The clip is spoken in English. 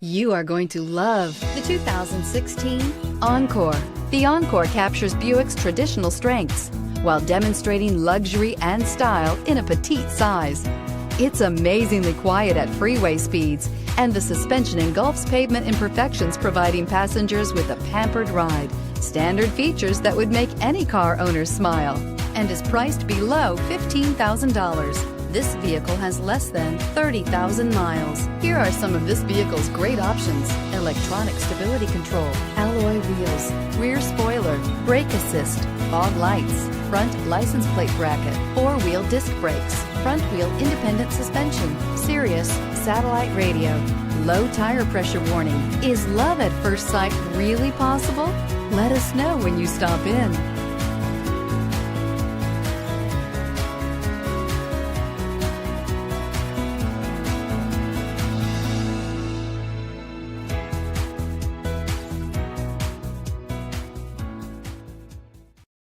You are going to love the 2016 Encore. The Encore captures Buick's traditional strengths while demonstrating luxury and style in a petite size. It's amazingly quiet at freeway speeds, and the suspension engulfs pavement imperfections, providing passengers with a pampered ride. Standard features that would make any car owner smile, and is priced below $15,000. This vehicle has less than 30,000 miles. Here are some of this vehicle's great options: electronic stability control, alloy wheels, rear spoiler, brake assist, fog lights, front license plate bracket, four-wheel disc brakes, front wheel independent suspension, Sirius satellite radio, low tire pressure warning. Is love at first sight really possible? Let us know when you stop in.